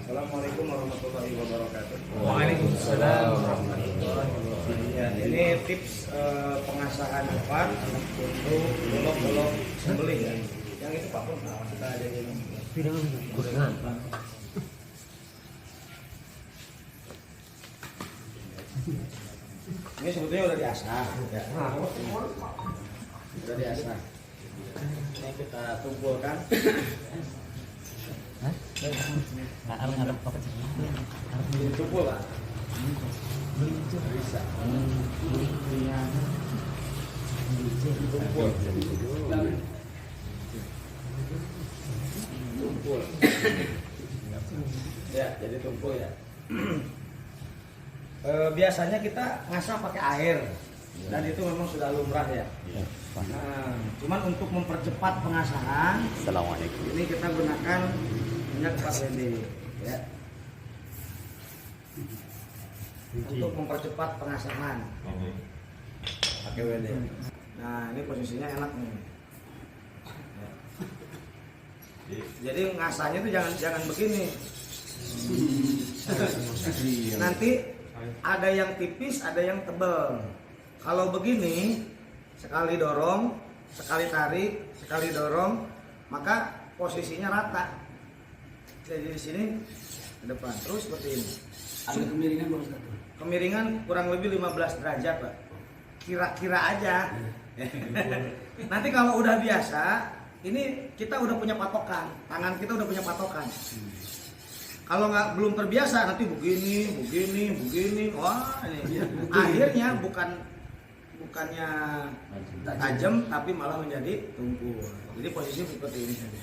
Assalamualaikum warahmatullahi wabarakatuh. Waalaikumsalam warahmatullahi wabarakatuh. Ya, ini tips pengasahan obat untuk golok-golok sembelih ya. Yang itu Pak Pun, kita ada ini. Piringan gorengan. Ini sebetulnya udah diasah. Ya. Udah diasah. Ini kita tumpulkan. Ditumpul Pak. Bisa. Tumpul. Tumpul. Ya, jadi tumpul ya. Biasanya kita ngasah pakai air dan itu memang sudah lumrah ya. Nah, cuman untuk mempercepat pengasahan, Assalamualaikum. ini kita gunakan minyak 4WD ya. Untuk mempercepat pengasahan pakai WD. Nah, ini posisinya enak nih. Ya. Jadi ngasahnya itu jangan begini. Nanti ada yang tipis, ada yang tebal. Kalau begini, sekali dorong, sekali tarik, sekali dorong, maka posisinya rata. Jadi di sini ke depan, terus seperti ini. Ada kemiringan Bang Ustaz? Kemiringan kurang lebih 15 derajat, Pak. Kira-kira aja. Nanti kalau udah biasa, ini kita udah punya patokan, tangan kita udah punya patokan. Kalau belum terbiasa nanti begini, wah ini akhirnya bukannya tajam tapi malah menjadi tumpul. Jadi posisi seperti ini saja.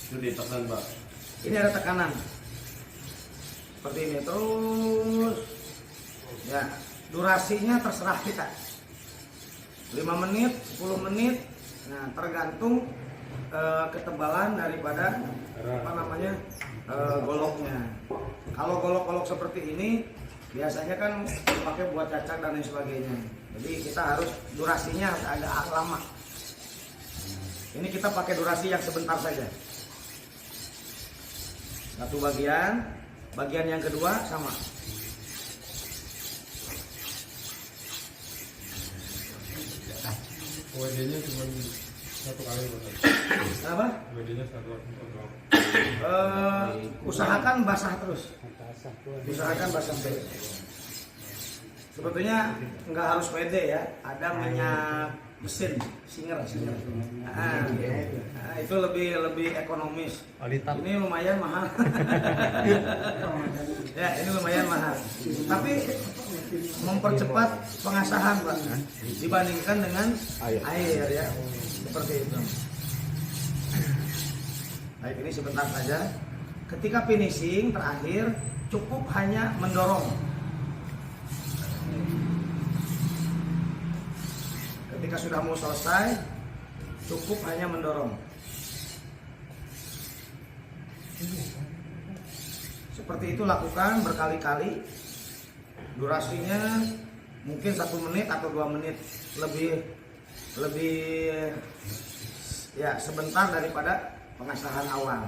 Itu ditekan Pak. Ini ada tekanan seperti ini terus. Ya, durasinya terserah kita. 5 menit, 10 menit. Nah, tergantung ketebalan daripada goloknya. Kalau golok-golok seperti ini biasanya kan dipakai buat cacak dan lain sebagainya. Jadi kita harus durasinya agak lama. Ini kita pakai durasi yang sebentar saja. Satu bagian yang kedua sama. WD-nya cuma satu kali Apa? WD-nya satu Usahakan basah terus. Usahakan basah terus. Sebetulnya nggak harus WD ya, ada minyak mesin, singer. Nah, itu lebih ekonomis. Ini lumayan mahal. Ya, ini lumayan mahal. Tapi mempercepat pengasahan, Pak, dibandingkan dengan air ya. Seperti itu. Baik, ini sebentar saja. Ketika finishing terakhir cukup hanya mendorong. Ketika sudah mau selesai cukup hanya mendorong. Seperti itu lakukan berkali-kali. Durasinya mungkin 1 menit atau 2 menit, lebih ya sebentar daripada pengasahan awal.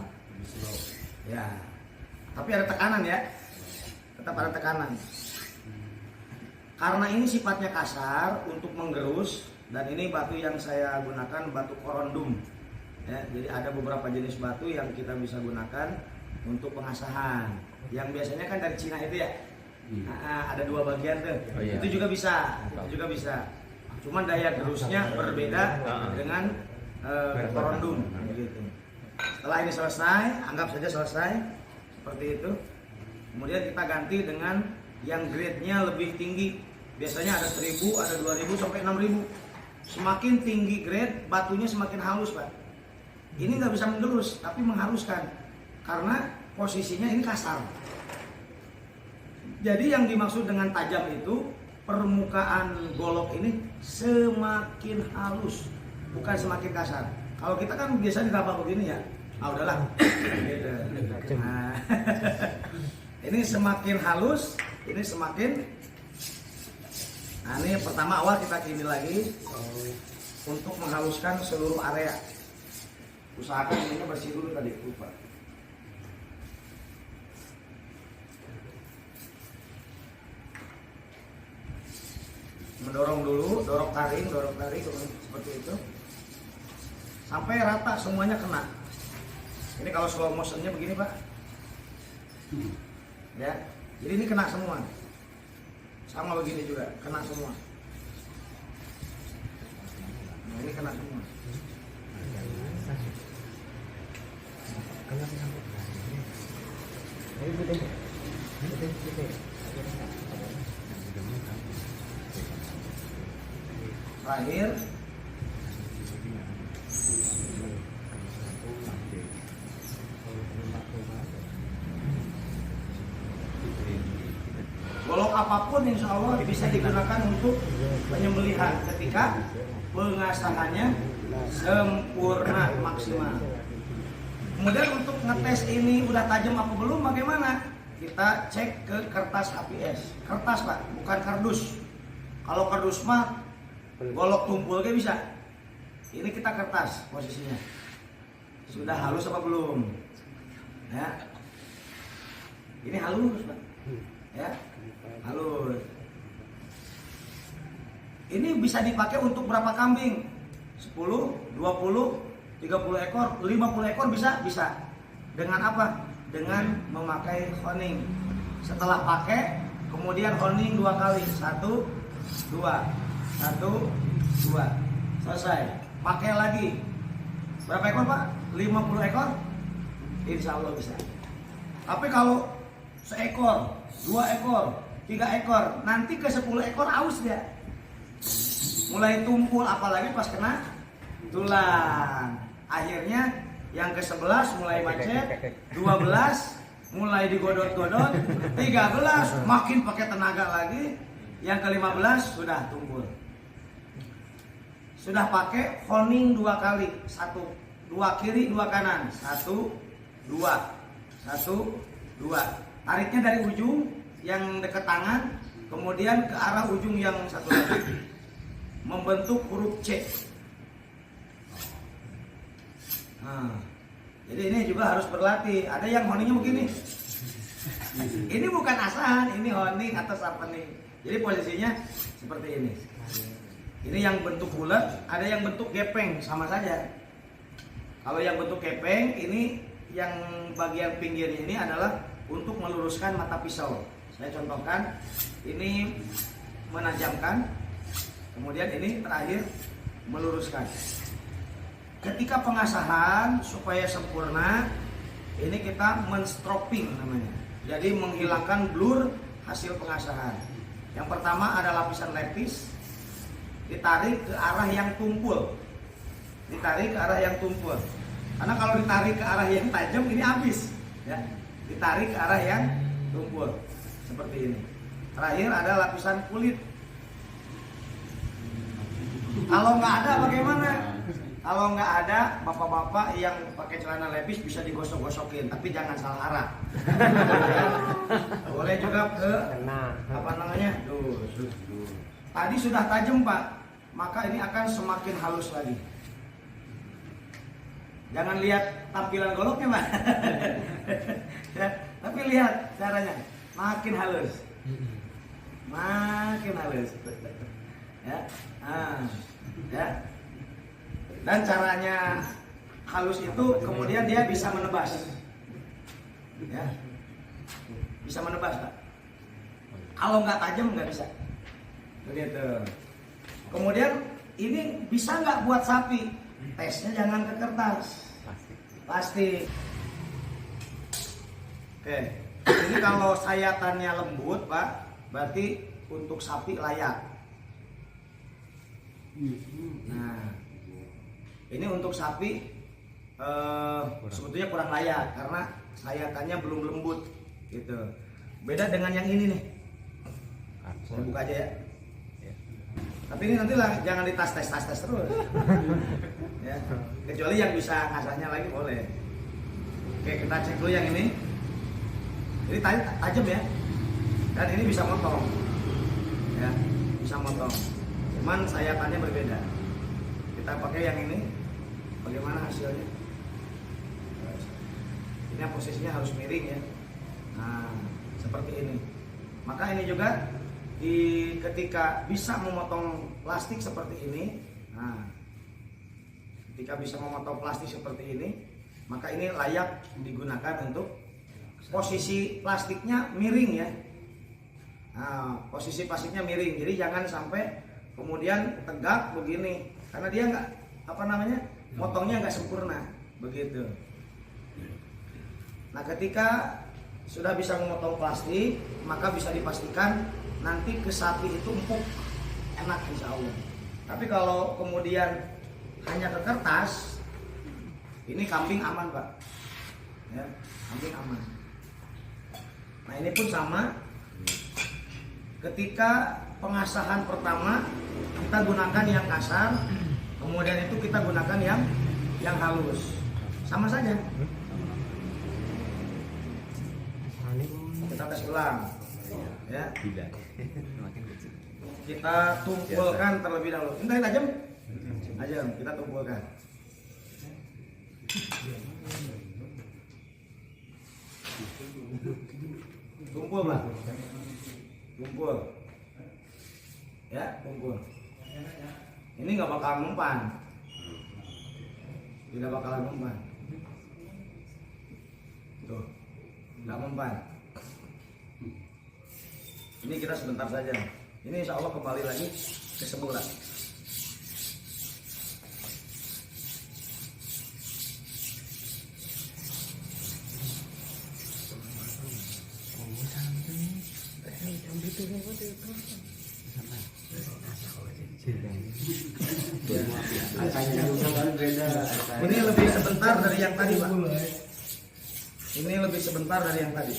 Ya, tapi ada tekanan ya, tetap ada tekanan. Karena ini sifatnya kasar untuk menggerus, dan ini batu yang saya gunakan batu korondum. Ya, jadi ada beberapa jenis batu yang kita bisa gunakan untuk pengasahan. Yang biasanya kan dari Cina itu ya, ada 2 bagian tuh. Oh, iya. Itu juga bisa, Cuman daya gerusnya berbeda dengan korondum. Gitu. Setelah ini selesai, anggap saja selesai seperti itu. Kemudian kita ganti dengan yang grade-nya lebih tinggi. Biasanya ada 1000, ada 2000 sampai 6000. Semakin tinggi grade, batunya semakin halus, Pak. Ini nggak bisa menggerus, tapi menghaluskan karena posisinya ini kasar. Jadi yang dimaksud dengan tajam itu permukaan golok ini semakin halus, bukan semakin kasar. Kalau kita kan biasanya diraba begini ya, udahlah. Gitu. Nah, ini semakin halus, ini semakin. Nah, ini pertama awal kita gini lagi untuk menghaluskan seluruh area. Usahakan ini bersih dulu tadi, lupa. mendorong dulu, dorong tarik seperti itu sampai rata semuanya kena. Ini kalau slow motionnya begini Pak, ya. Jadi ini kena semua, sama begini juga kena semua. Nah, ini kena semua. Terakhir golok apapun insya Allah bisa digunakan untuk penyembelihan ketika pengasahannya sempurna maksimal. Kemudian untuk ngetes ini udah tajam apa belum bagaimana? Kita cek ke kertas HPS. Kertas Pak, bukan kardus. Kalau kardus mah golok tumpul ke bisa. Ini kita kertas posisinya. Sudah halus apa belum? Ya. Ini halus Pak. Ya. Halus. Ini bisa dipakai untuk berapa kambing? 10, 20, 30 ekor, 50 ekor bisa? Bisa. Dengan apa? Dengan memakai honing. Setelah pakai, kemudian honing 2 kali. 1, 2. 1, 2. Selesai. Pakai lagi. Berapa ekor Pak? 50 ekor? Insya Allah bisa. Tapi kalau seekor, 2 ekor, 3 ekor, nanti ke 10 ekor aus dia. Mulai tumpul apalagi pas kena tulang. Akhirnya yang ke-11 mulai macet, 12 mulai digodot-godot, 13 makin pakai tenaga lagi, yang ke-15 sudah tumpul. Sudah pakai honing 2 kali, 1, 2 kiri, 2 kanan, 1, 2, 1, 2. Tariknya dari ujung yang dekat tangan, kemudian ke arah ujung yang satu lagi, membentuk huruf C. Nah, jadi ini juga harus berlatih. Ada yang honingnya begini. Ini bukan asahan, ini honing atau sapening. Jadi posisinya seperti ini. Ini yang bentuk bulat, ada yang bentuk gepeng, sama saja. Kalau yang bentuk gepeng, ini yang bagian pinggirnya ini adalah untuk meluruskan mata pisau. Saya contohkan, ini menajamkan, kemudian ini terakhir meluruskan. Ketika pengasahan supaya sempurna, ini kita menstroping namanya. Jadi menghilangkan blur hasil pengasahan. Yang pertama ada lapisan lepis, ditarik ke arah yang tumpul. Ditarik ke arah yang tumpul. Karena kalau ditarik ke arah yang tajam ini habis, ya. Ditarik ke arah yang tumpul seperti ini. Terakhir ada lapisan kulit. Kalau nggak ada bagaimana? Kalau nggak ada, bapak-bapak yang pakai celana lepis bisa digosok-gosokin, tapi jangan salah arah. Boleh juga ke apa namanya? Tadi sudah tajam Pak, maka ini akan semakin halus lagi. Jangan lihat tampilan goloknya Pak, ya, tapi lihat caranya, makin halus, makin halus, ya, ya. Dan caranya halus itu kemudian dia bisa menebas, ya, bisa menebas Pak. Kalau nggak tajam nggak bisa, begitu. Kemudian ini bisa nggak buat sapi? Tesnya jangan ke kertas, plastik. Oke, ini kalau sayatannya lembut Pak, berarti untuk sapi layak. Nah, ini untuk sapi sebetulnya kurang layak karena sayatannya belum lembut, gitu. Beda dengan yang ini nih. Saya buka aja ya. Tapi ini nantilah jangan ditas tes terus. Ya. Kecuali yang bisa ngasahnya lagi boleh. Oke, kita cek dulu yang ini. Ini tajam ya. Dan ini bisa motong. Ya, bisa motong. Cuman sayatannya berbeda. Kita pakai yang ini. Bagaimana hasilnya? Ini posisinya harus miring ya. Nah, seperti ini. Maka ini juga ketika bisa memotong plastik seperti ini, nah, ketika bisa memotong plastik seperti ini, maka ini layak digunakan untuk posisi plastiknya miring ya. Nah, posisi plastiknya miring, jadi jangan sampai kemudian tegak begini, karena dia nggak motongnya nggak sempurna begitu. Nah, ketika sudah bisa memotong plastik, maka bisa dipastikan nanti ke sapi itu empuk, enak insya Allah. Tapi kalau kemudian hanya ke kertas, ini kambing aman Pak, ya, kambing aman. Nah ini pun sama. Ketika pengasahan pertama kita gunakan yang kasar, kemudian itu kita gunakan yang halus, sama saja. Kita tes ulang, ya. Kita tumpulkan terlebih dahulu. Ini tajam, kita tumpulkan. Tumpul Pak, tumpul, ya tumpul. Ini nggak bakal mempan, tidak bakalan mempan. Tuh, nggak mempan. Ini kita sebentar saja. Ini insya Allah kembali lagi ke semula. Ini lebih sebentar dari yang tadi Pak. Ini lebih sebentar dari yang tadi.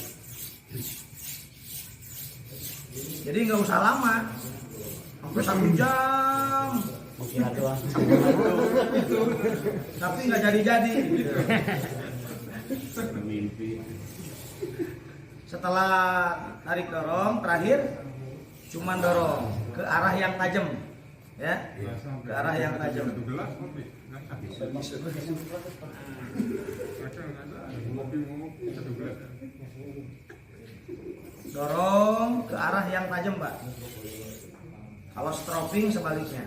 Jadi nggak usah lama, sampai 1 jam. Tapi nggak jadi-jadi. Setelah tarik dorong, terakhir cuman dorong ke arah yang tajam, ya, ke arah yang tajam. Dorong ke arah yang tajam Pak. Kalau stropping sebaliknya.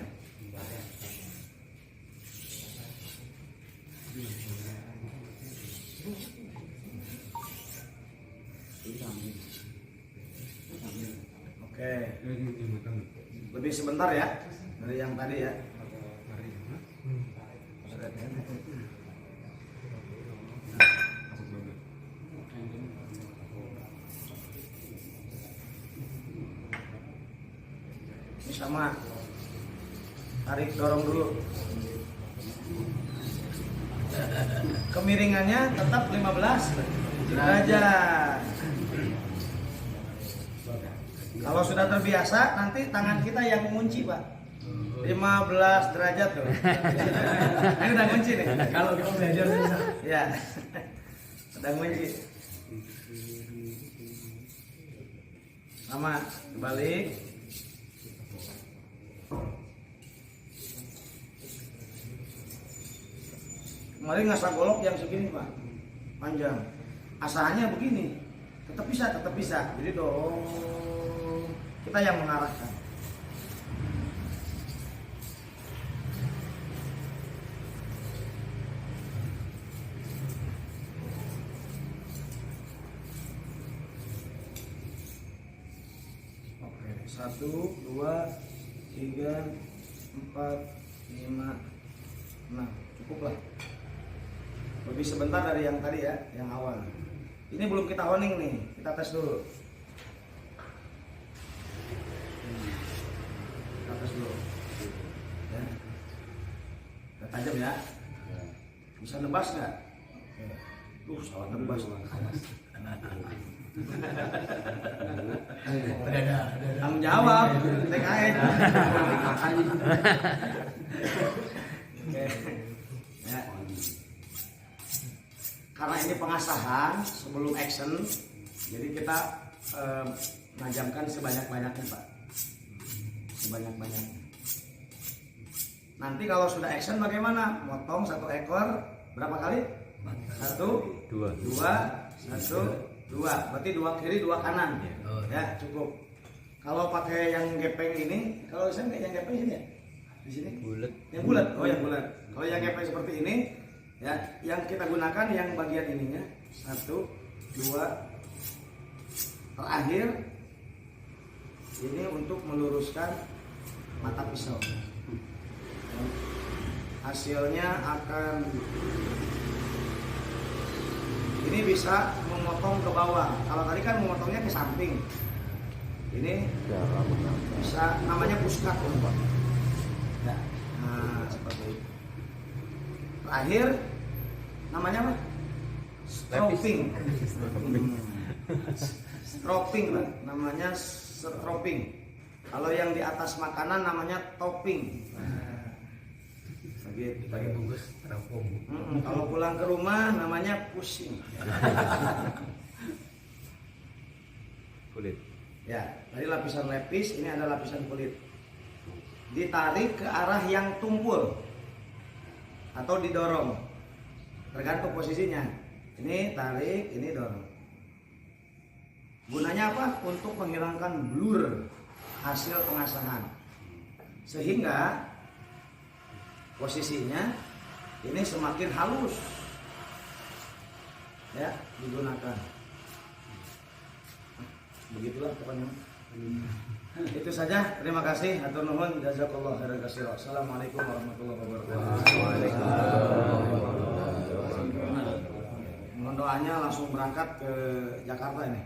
Oke. Lebih sebentar ya dari yang tadi ya. Ini sama. Tarik dorong dulu. Kemiringannya tetap 15 derajat. Kalau sudah terbiasa, nanti tangan kita yang mengunci Pak. 15 derajat tuh. Ini udah kunci nih. Kalau kita belajar bisa. Ya. Udah kunci. Sama, balik. Kemarin ngasah golok yang segini Pak, panjang. Asahannya begini, tetap bisa. Jadi dorong, kita yang mengarahkan. Oke, 1, 2, 3, 4, 5, 6, cukup lah. Lebih sebentar dari yang tadi ya, yang awal. Ini belum kita honing nih, kita tes dulu. Kita tes dulu. Ya. Kita tajam ya. Bisa nebas nggak? Salah nebas. Tanggung jawab, TKN. Oke. Ya. Karena ini pengasahan sebelum action, jadi kita menajamkan sebanyak-banyaknya Pak, sebanyak-banyaknya. Nanti kalau sudah action bagaimana? Motong 1 ekor berapa kali? 1, 2, 1, 2. Berarti 2 kiri 2 kanan. Ya cukup. Kalau pakai yang gepeng ini, kalau saya nggak yang gepeng ini ya, di sini. Bulat. Yang bulat, oh yang bulat. Kalau yang gepeng seperti ini, ya, yang kita gunakan yang bagian ininya, 1, 2, terakhir ini untuk meluruskan mata pisau. Hasilnya akan ini bisa memotong ke bawah. Kalau tadi kan memotongnya ke samping. Ini bisa namanya puskat, Pak. Ya, nah seperti itu. Terakhir namanya apa? Stropping. Stropping, Pak. Namanya stropping. Kalau yang di atas makanan namanya topping. Begitu. Bungkus terapung. Kalau pulang ke rumah namanya pusing. Kulit. Ya, tadi lapisan lepis, ini ada lapisan kulit. Ditarik ke arah yang tumpul atau didorong, tergantung posisinya. Ini tarik, ini dorong. Gunanya apa? Untuk menghilangkan blur hasil pengasahan, sehingga posisinya ini semakin halus. Ya, digunakan. Begitulah pokoknya. Itu saja. Terima kasih. Hatur nuhun. Jazakallahu khairan katsira. Assalamualaikum warahmatullahi wabarakatuh. Mohon doanya langsung berangkat ke Jakarta ini.